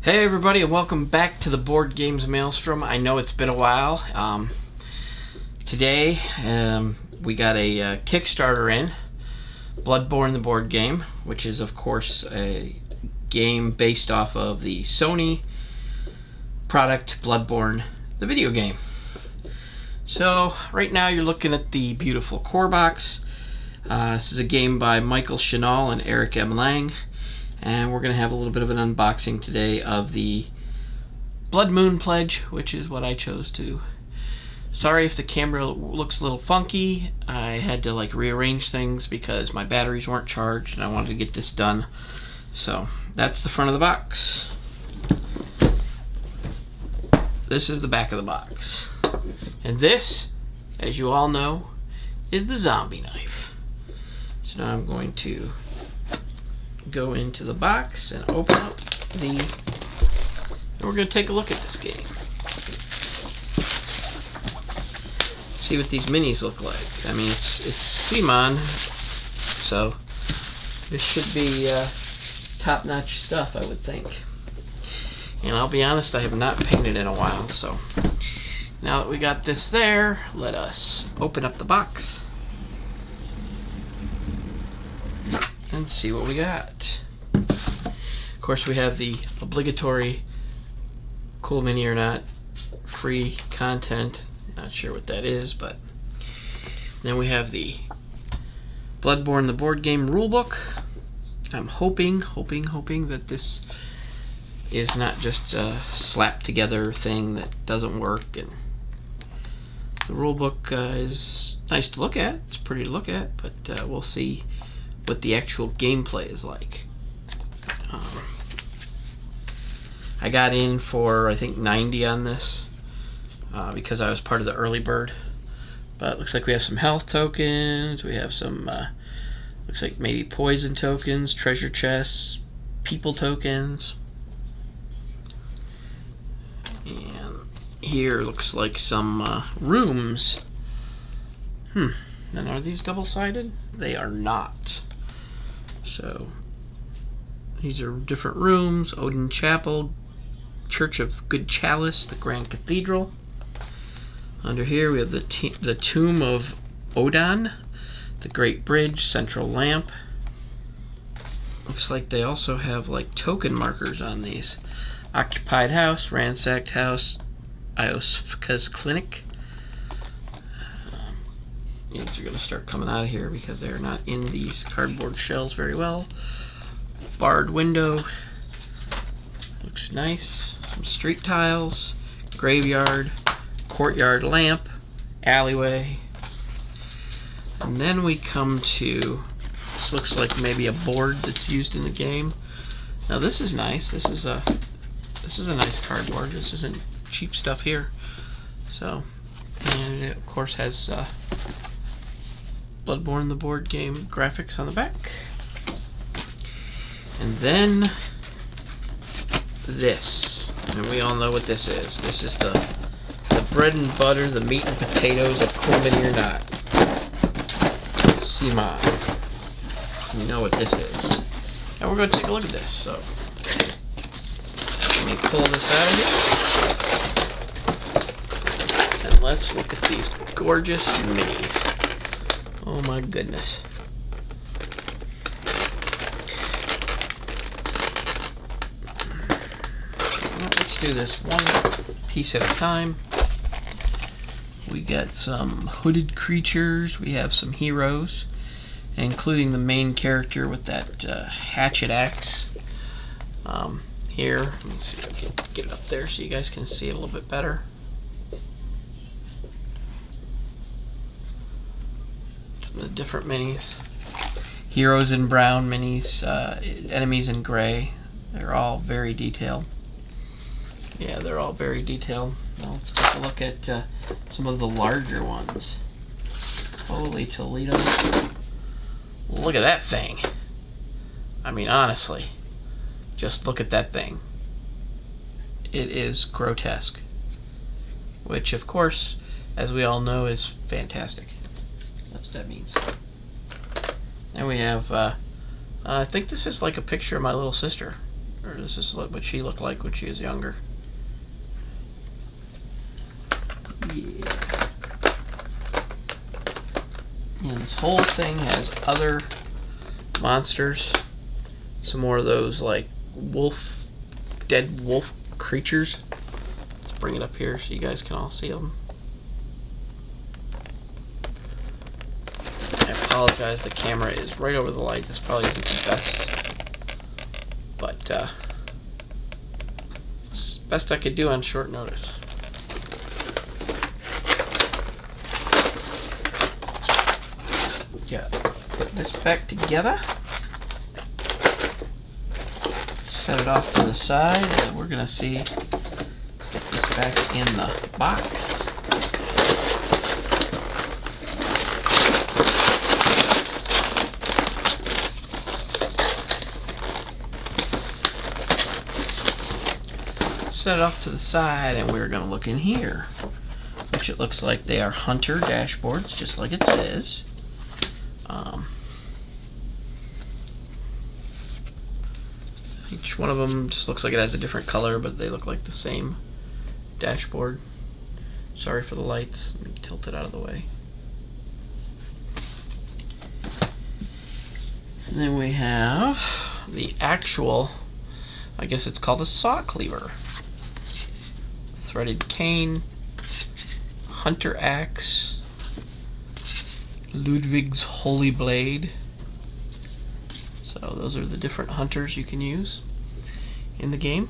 Hey everybody, and welcome back to the Board Games Maelstrom. I know it's been a while. Today we got a Kickstarter in, Bloodborne the board game, which is of course a game based off of the Sony product Bloodborne the video game. So right now you're looking at the beautiful core box. This is a game by Michael Chenal and Eric M. Lang. And we're going to have a little bit of an unboxing today of the Blood Moon Pledge, which is what I chose to. Sorry if the camera looks a little funky. I had to rearrange things because my batteries weren't charged and I wanted to get this done. So that's the front of the box. This is the back of the box. And this, as you all know, is the zombie knife. So now I'm going to go into the box and open up and we're going to take a look at this game. See what these minis look like. I mean, it's CMON, so this should be top-notch stuff, I would think. And I'll be honest, I have not painted in a while, so now that we got this there, let us open up the box and see what we got. Of course, we have the obligatory cool mini or not free content. Not sure what that is, but then we have the Bloodborne the board game rulebook. I'm hoping that this is not just a slapped together thing that doesn't work. And the rulebook is nice to look at. It's pretty to look at, but we'll see what the actual gameplay is like. I got in for I think 90 on this because I was part of the early bird. But it looks like we have some health tokens. We have some looks like maybe poison tokens, treasure chests, people tokens, and here looks like some rooms. And are these double-sided? They are not. So these are different rooms: Odin Chapel, Church of Good Chalice, the Grand Cathedral. Under here we have the Tomb of Odin, the Great Bridge, Central Lamp. Looks like they also have token markers on these: Occupied House, Ransacked House, Ioska's Clinic. These are going to start coming out of here because they're not in these cardboard shells very well. Barred window. Looks nice. Some street tiles. Graveyard. Courtyard lamp. Alleyway. And then we come to, this looks like maybe a board that's used in the game. Now this is nice. This is a nice cardboard. This isn't cheap stuff here. So, and it of course has Bloodborne the board game graphics on the back. And then this, and we all know what this is. This is the bread and butter, the meat and potatoes of Cool Mini or Not. CMON. You know what this is. And we're going to take a look at this. So let me pull this out of here. And let's look at these gorgeous minis. Oh my goodness. Let's do this one piece at a time. We got some hooded creatures. We have some heroes, including the main character with that hatchet axe. Here, let's see if I can get it up there so you guys can see it a little bit better. The different minis. Heroes in brown minis, enemies in gray. They're all very detailed. Yeah, they're all very detailed. Now let's take a look at some of the larger ones. Holy Toledo. Look at that thing. I mean, honestly, just look at that thing. It is grotesque. Which, of course, as we all know, is fantastic. That's what that means. And we have, I think this is like a picture of my little sister. Or her. This is what she looked like when she was younger. Yeah. And this whole thing has other monsters. Some more of those like dead wolf creatures. Let's bring it up here so you guys can all see them. I apologize, the camera is right over the light. This probably isn't the best, but it's the best I could do on short notice. Yeah, put this back together. Set it off to the side, and we're gonna see put this back in the box. Set it off to the side, and we're gonna look in here, which it looks like they are hunter dashboards, just like it says. Each one of them just looks like it has a different color, but they look like the same dashboard. Sorry for the lights. Let me tilt it out of the way. And then we have the actual, I guess it's called a saw cleaver. Threaded cane, hunter axe, Ludwig's holy blade. So those are the different hunters you can use in the game.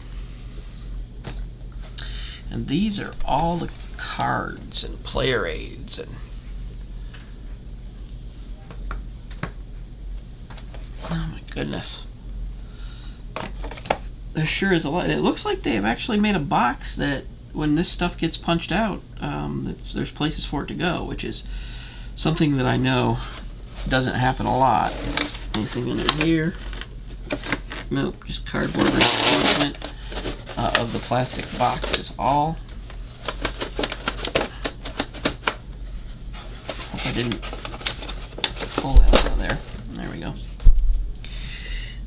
And these are all the cards and player aids and oh my goodness. There sure is a lot. It looks like they've actually made a box that when this stuff gets punched out, there's places for it to go, which is something that I know doesn't happen a lot. Anything under here? Nope, just cardboard reinforcement of the plastic box is all. Hope I didn't pull that out of there. There we go.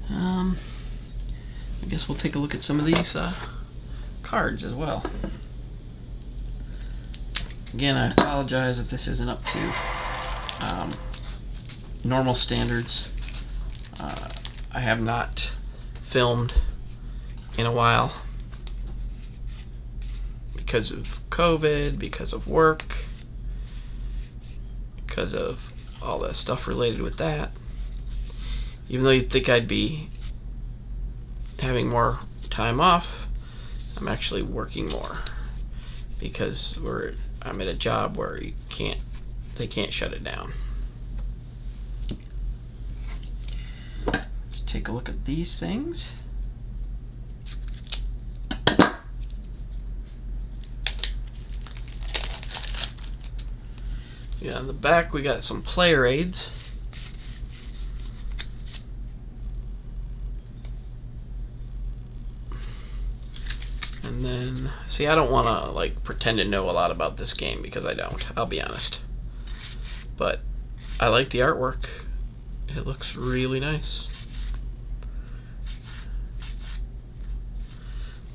I guess we'll take a look at some of these cards as well. Again, I apologize if this isn't up to normal standards. I have not filmed in a while because of COVID, because of work, because of all that stuff related with that. Even though you'd think I'd be having more time off, I'm actually working more because I'm at a job where they can't shut it down. Let's take a look at these things. Yeah, on the back we got some player aids. And then, see, I don't want to like pretend to know a lot about this game because I don't, I'll be honest. But I like the artwork. It looks really nice.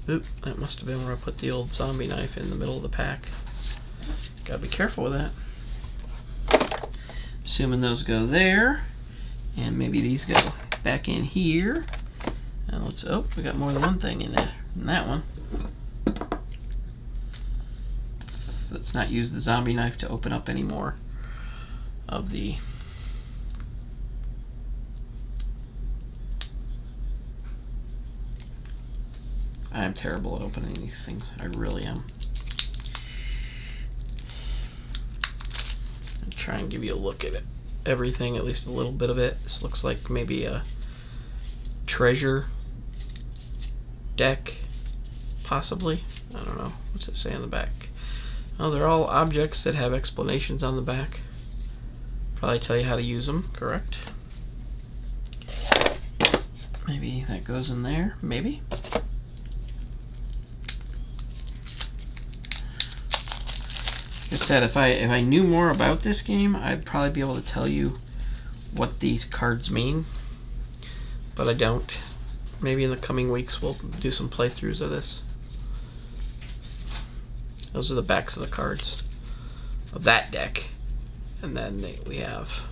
Oop, that must have been where I put the old zombie knife in the middle of the pack. Gotta be careful with that. Assuming those go there, and maybe these go back in here. And let's, oh, we got more than one thing in there, in that one. Let's not use the zombie knife to open up any more of the I am terrible at opening these things. I really am. I'll try and give you a look at it. Everything, at least a little bit of it. This looks like maybe a treasure deck, possibly. I don't know. What's it say on the back? Oh, they're all objects that have explanations on the back. Probably tell you how to use them, correct? Maybe that goes in there, maybe. Like I said, if I knew more about this game, I'd probably be able to tell you what these cards mean, but I don't. Maybe in the coming weeks we'll do some playthroughs of this. Those are the backs of the cards of that deck. And then we have,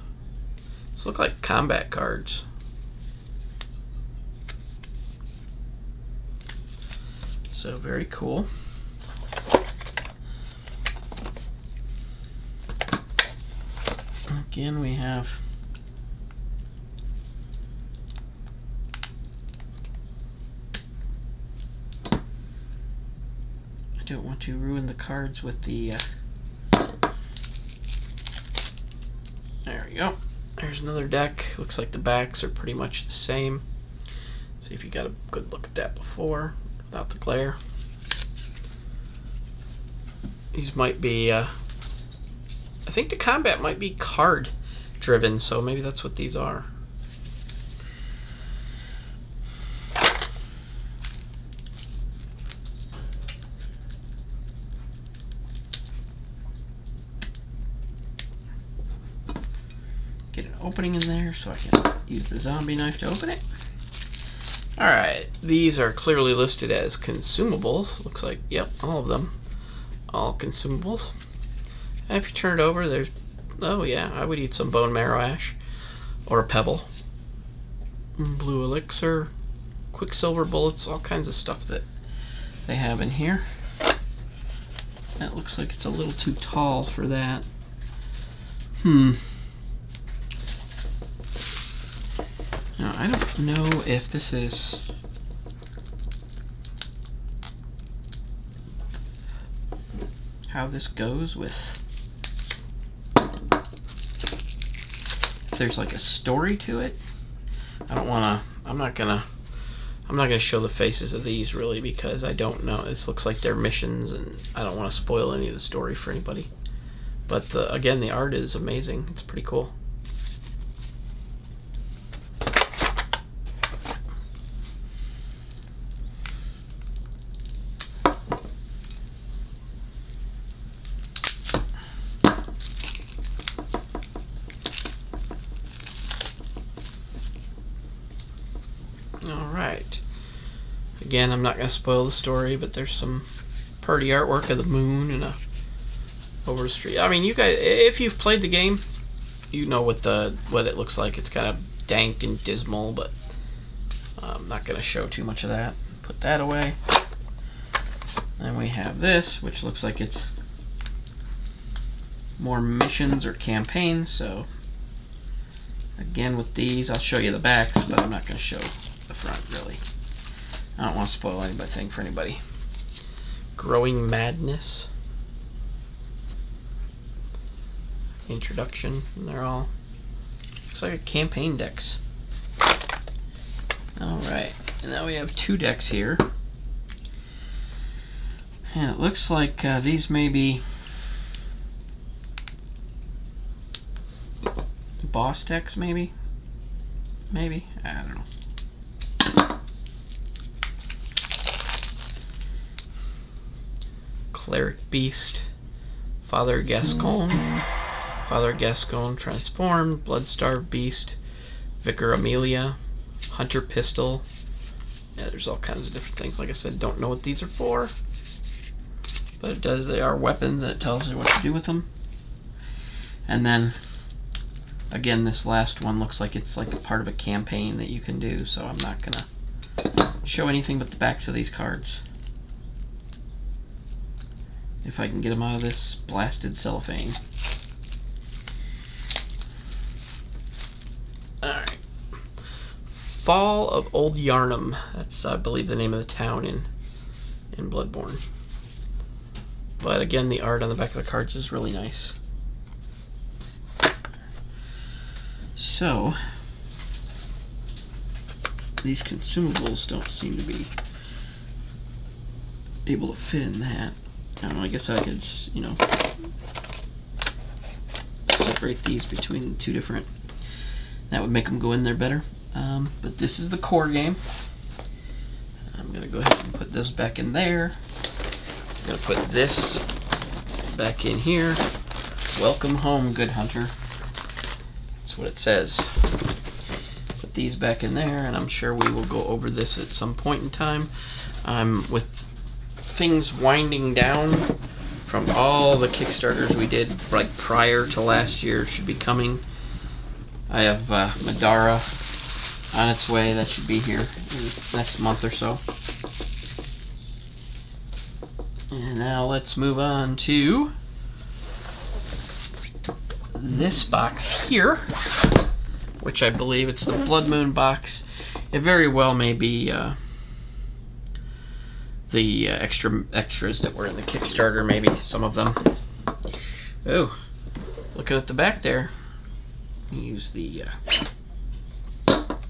these look like combat cards. So very cool. Again, we have I don't want to ruin the cards with the there we go. There's another deck. Looks like the backs are pretty much the same. See if you got a good look at that before without the glare. These might be I think the combat might be card driven, so maybe that's what these are. Get an opening in there so I can use the zombie knife to open it. Alright, these are clearly listed as consumables. Looks like, yep, all of them. All consumables. And if you turn it over, there's, oh yeah, I would eat some bone marrow ash or a pebble. Blue elixir, quicksilver bullets, all kinds of stuff that they have in here. That looks like it's a little too tall for that. Now, I don't know if this is how this goes with, if there's like a story to it. I don't want to, I'm not gonna show the faces of these really, because I don't know. This looks like they're missions and I don't want to spoil any of the story for anybody. But again, the art is amazing. It's pretty cool. Alright. Again, I'm not going to spoil the story, but there's some pretty artwork of the moon and a over the street. I mean, you guys, if you've played the game, you know what it looks like. It's kind of dank and dismal, but I'm not going to show too much of that. Put that away. Then we have this, which looks like it's more missions or campaigns. So again, with these, I'll show you the backs, but I'm not going to show the front really. I don't want to spoil anything for anybody. Growing Madness. Introduction, and they're all, looks like a campaign decks. Alright, and now we have two decks here. And it looks like these may be boss decks, maybe? Maybe? I don't know. Cleric Beast, Father Gascon, Transformed, Bloodstarved Beast, Vicar Amelia, Hunter Pistol. Yeah, there's all kinds of different things. Like I said, don't know what these are for, but it does. They are weapons, and it tells you what to do with them. And then, again, this last one looks like it's like a part of a campaign that you can do, so I'm not gonna show anything but the backs of these cards. If I can get them out of this blasted cellophane. Alright. Fall of Old Yarnum. That's, I believe, the name of the town in Bloodborne. But again, the art on the back of the cards is really nice. So, these consumables don't seem to be able to fit in that. I don't know, I guess I could, you know, separate these between two different, that would make them go in there better. But this is the core game. I'm going to go ahead and put this back in there. I'm going to put this back in here. Welcome home, good hunter. That's what it says. Put put these back in there, and I'm sure we will go over this at some point in time. With things winding down from all the Kickstarters we did like prior to last year should be coming. I have Madara on its way. That should be here in the next month or so. And now let's move on to this box here, which I believe it's the Blood Moon box. It very well may be the extras that were in the Kickstarter, maybe some of them. Oh, looking at the back there. Use the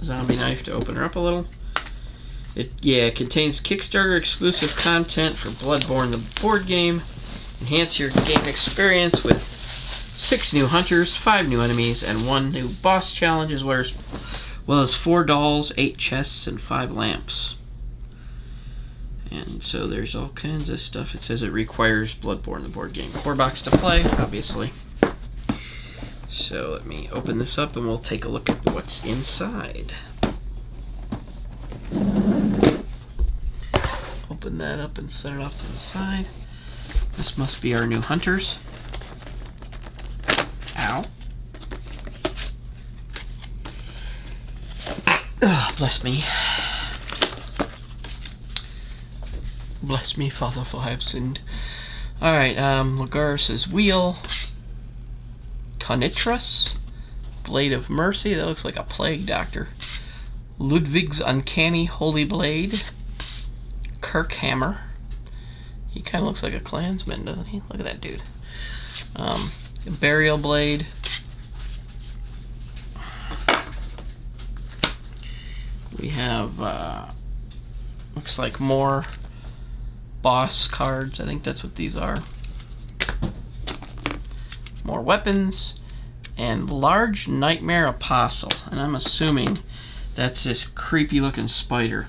zombie knife to open her up a little. It contains Kickstarter exclusive content for Bloodborne the board game. Enhance your game experience with 6 new hunters, 5 new enemies, and 1 new boss challenge, as well as 4 dolls, 8 chests, and 5 lamps. And so there's all kinds of stuff. It says it requires Bloodborne the board game core box to play, obviously. So let me open this up and we'll take a look at what's inside. Open that up and set it off to the side. This must be our new hunters. Ow. Oh, bless me. Bless me, Father, for I have sinned. Alright, Lagaris' Wheel. Tonitras. Blade of Mercy. That looks like a plague doctor. Ludwig's Uncanny Holy Blade. Kirkhammer. He kind of looks like a clansman, doesn't he? Look at that dude. Burial Blade. We have, looks like more boss cards. I think that's what these are. More weapons. And Large Nightmare Apostle. And I'm assuming that's this creepy looking spider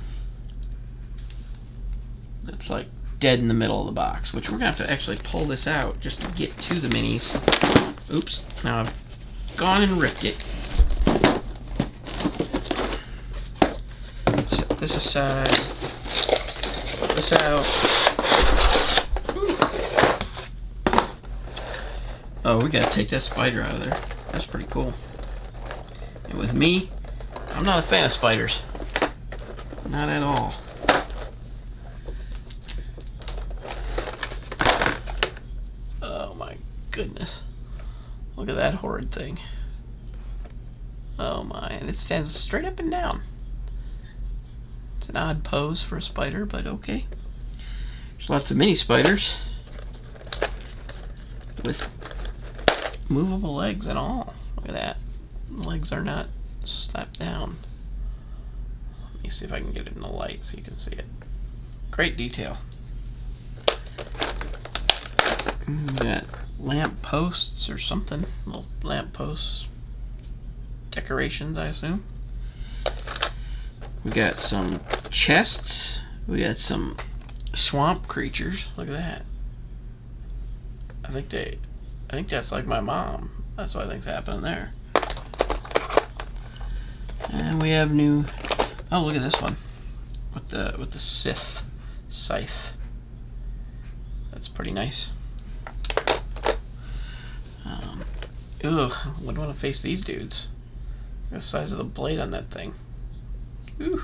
that's like dead in the middle of the box, which we're gonna have to actually pull this out just to get to the minis. Oops, now I've gone and ripped it. Set this aside, pull this out. Ooh. Oh, we gotta take that spider out of there. That's pretty cool. And with me, I'm not a fan of spiders. Not at all. Oh my goodness. Look at that horrid thing. Oh my, and it stands straight up and down. It's an odd pose for a spider, but okay. There's lots of mini spiders with movable legs and all. Look at that. The legs are not slapped down. Let me see if I can get it in the light so you can see it. Great detail. We got lamp posts or something. Little lamp posts. Decorations, I assume. We got some chests. We got some swamp creatures. Look at that. I think that's like my mom. That's what I think's happening there. And we have new. Oh, look at this one with the Sith scythe. That's pretty nice. Ugh, wouldn't want to face these dudes. Look at the size of the blade on that thing. Ooh.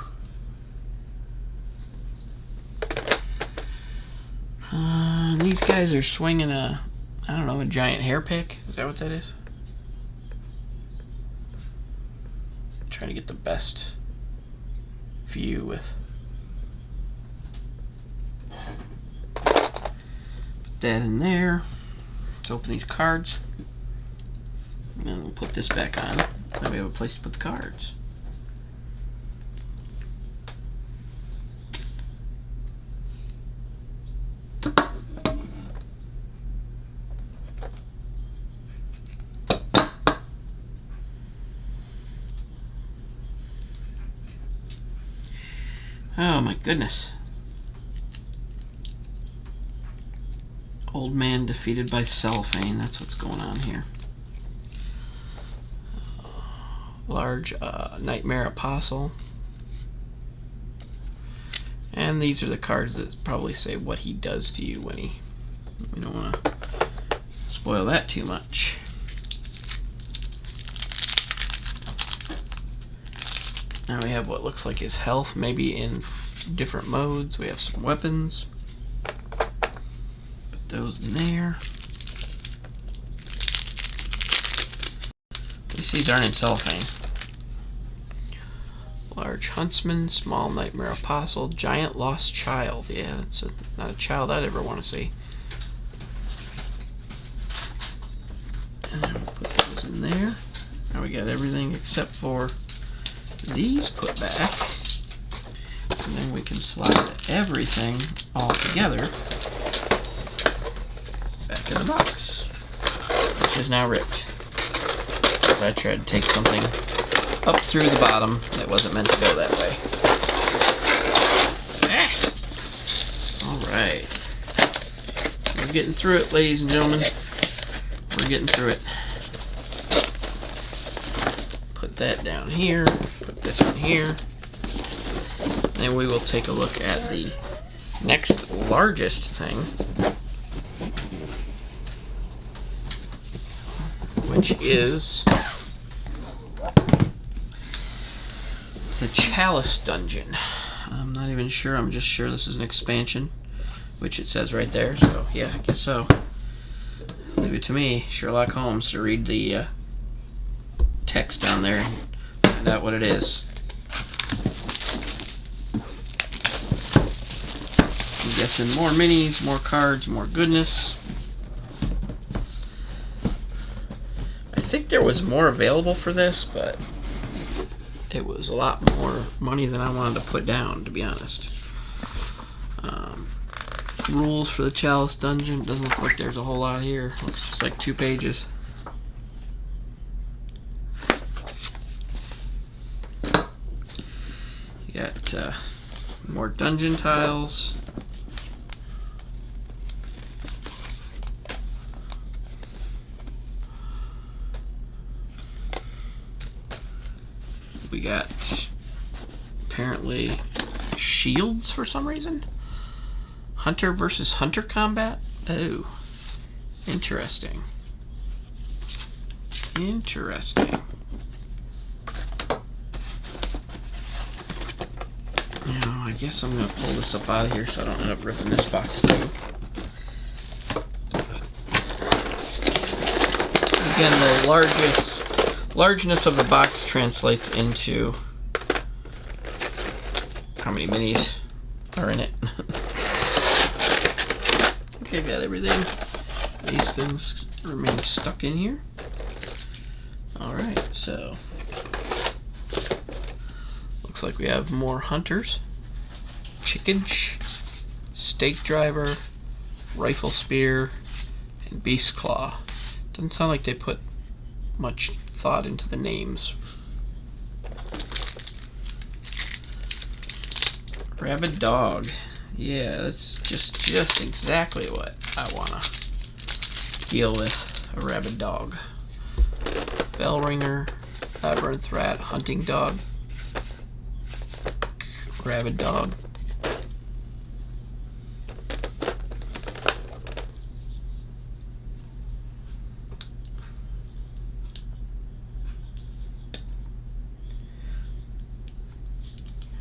These guys are swinging a, I don't know, a giant hair pick. Is that what that is? Trying to get the best view with. Put that in there. Let's open these cards. And then we'll put this back on. Now we have a place to put the cards. Oh my goodness. Old man defeated by cellophane. That's what's going on here. large Nightmare Apostle. And these are the cards that probably say what he does to you when he... We don't want to spoil that too much. Now we have what looks like his health, maybe in different modes. We have some weapons. Put those in there. These aren't in cellophane. Large Huntsman, Small Nightmare Apostle, Giant Lost Child. Yeah, that's not a child I'd ever want to see. And then we'll put those in there. Now we got everything except for these put back. And then we can slide everything all together back in the box, which is now ripped. I tried to take something up through the bottom that wasn't meant to go that way. Alright. We're getting through it, ladies and gentlemen. We're getting through it. Put that down here. Put this in here. And we will take a look at the next largest thing, which is the Chalice Dungeon. I'm not even sure. I'm just sure this is an expansion, which it says right there. So yeah, I guess so. Leave it to me, Sherlock Holmes, to read the text down there and find out what it is. I'm guessing more minis, more cards, more goodness. I think there was more available for this, but it was a lot more money than I wanted to put down, to be honest. Rules for the Chalice Dungeon. Doesn't look like there's a whole lot here. Looks just like 2 pages. You got more dungeon tiles. We got apparently shields for some reason. Hunter versus hunter combat. Oh, interesting. Interesting. Now, I guess I'm going to pull this up out of here so I don't end up ripping this box too. Again, the largeness of the box translates into how many minis are in it. Okay, got everything. These things remain stuck in here. Alright, so looks like we have more hunters. Chicken, stake driver, rifle spear, and beast claw. Doesn't sound like they put much thought into the names. Rabid dog. Yeah, that's just exactly what I wanna deal with. A rabid dog. Bell ringer, labyrinth rat, hunting dog, rabid dog.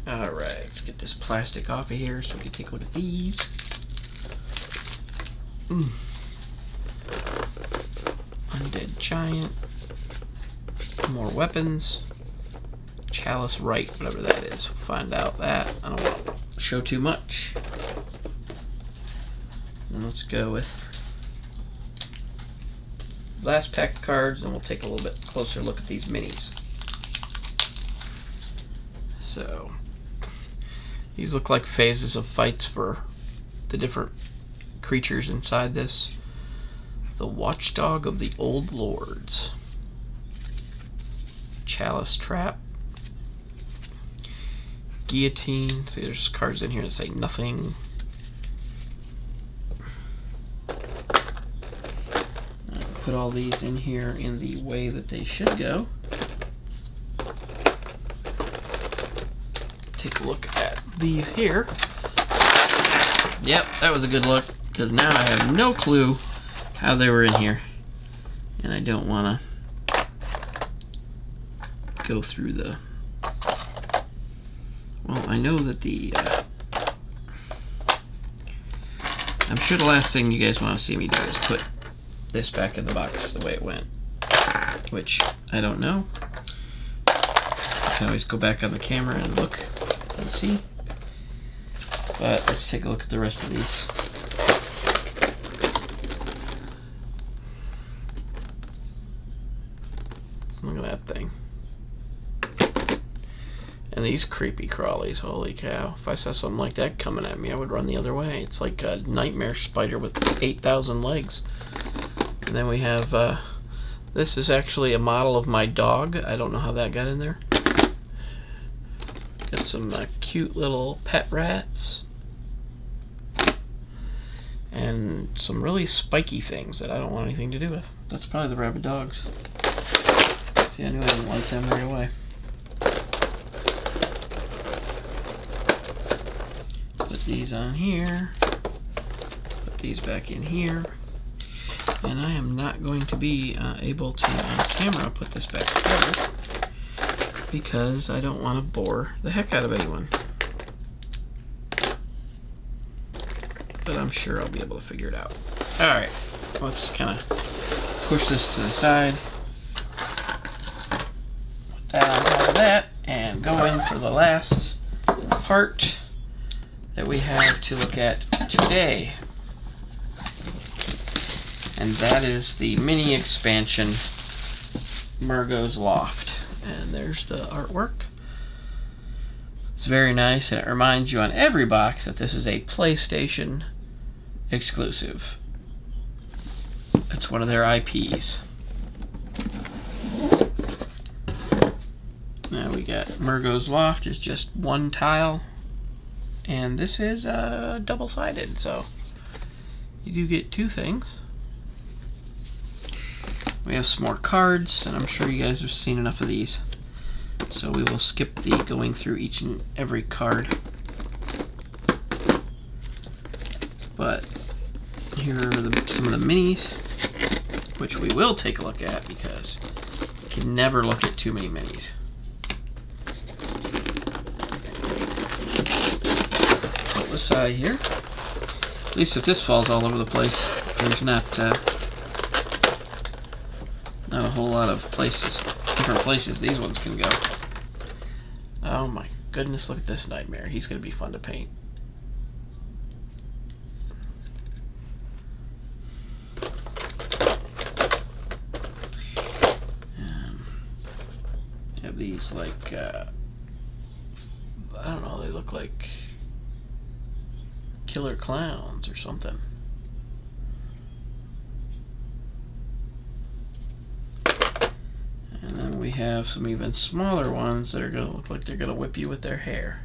Alright, let's get this plastic off of here so we can take a look at these. Undead giant. More weapons. Chalice right, whatever that is. We'll find out that. I don't want to show too much. And let's go with last pack of cards, and we'll take a little bit closer look at these minis. So these look like phases of fights for the different creatures inside this. The Watchdog of the Old Lords. Chalice Trap. Guillotine. So there's cards in here that say nothing. I'll put all these in here in the way that they should go. look at these here. Yep, that was a good look, because now I have no clue how they were in here. And I don't want to go through the... Well, I know that the... I'm sure the last thing you guys want to see me do is put this back in the box the way it went. Which, I don't know. I can always go back on the camera and look and see. But let's take a look at the rest of these. Look at that thing. And these creepy crawlies, holy cow. If I saw something like that coming at me, I would run the other way. It's like a nightmare spider with 8,000 legs. And then we have, this is actually a model of my dog. I don't know how that got in there. Got some cute little pet rats. And some really spiky things that I don't want anything to do with. That's probably the rabid dogs. See, I knew I didn't like them right away. Put these on here. Put these back in here. And I am not going to be able to, on camera, put this back together because I don't want to bore the heck out of anyone. But I'm sure I'll be able to figure it out. Alright, let's kind of push this to the side. Put that on top of that and go in for the last part that we have to look at today. And that is the mini expansion Murgo's Loft. And there's the artwork. It's very nice, and it reminds you on every box that this is a PlayStation exclusive. It's one of their IPs. Now we got Murgo's Loft is just one tile, and this is double-sided, so you do get two things. We have some more cards, and I'm sure you guys have seen enough of these. So we will skip the going through each and every card. But here are some of the minis, which we will take a look at because you can never look at too many minis. Put this out of here. At least if this falls all over the place, there's not a whole lot of places, different places these ones can go. Oh my goodness, look at this nightmare. He's going to be fun to paint. Have these like, I don't know, they look like killer clowns or something. And then we have some even smaller ones that are going to look like they're going to whip you with their hair.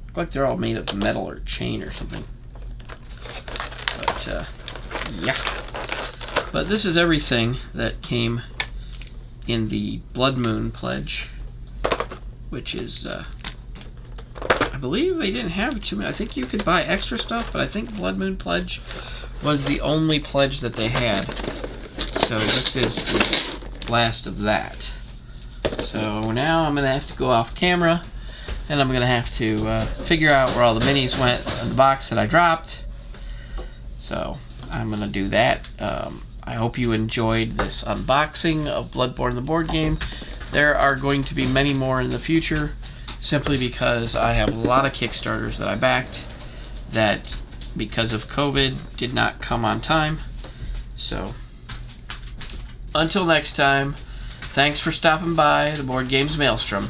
Look like they're all made of metal or chain or something. But, yeah. But this is everything that came in the Blood Moon pledge, which is, I believe they didn't have too many. I think you could buy extra stuff, but I think Blood Moon pledge was the only pledge that they had. So this is the last of that. So now I'm going to have to go off camera, and I'm going to have to figure out where all the minis went in the box that I dropped. So I'm going to do that. I hope you enjoyed this unboxing of Bloodborne the board game. There are going to be many more in the future, simply because I have a lot of Kickstarters that I backed that, because of COVID, did not come on time. So until next time, thanks for stopping by the Board Games Maelstrom.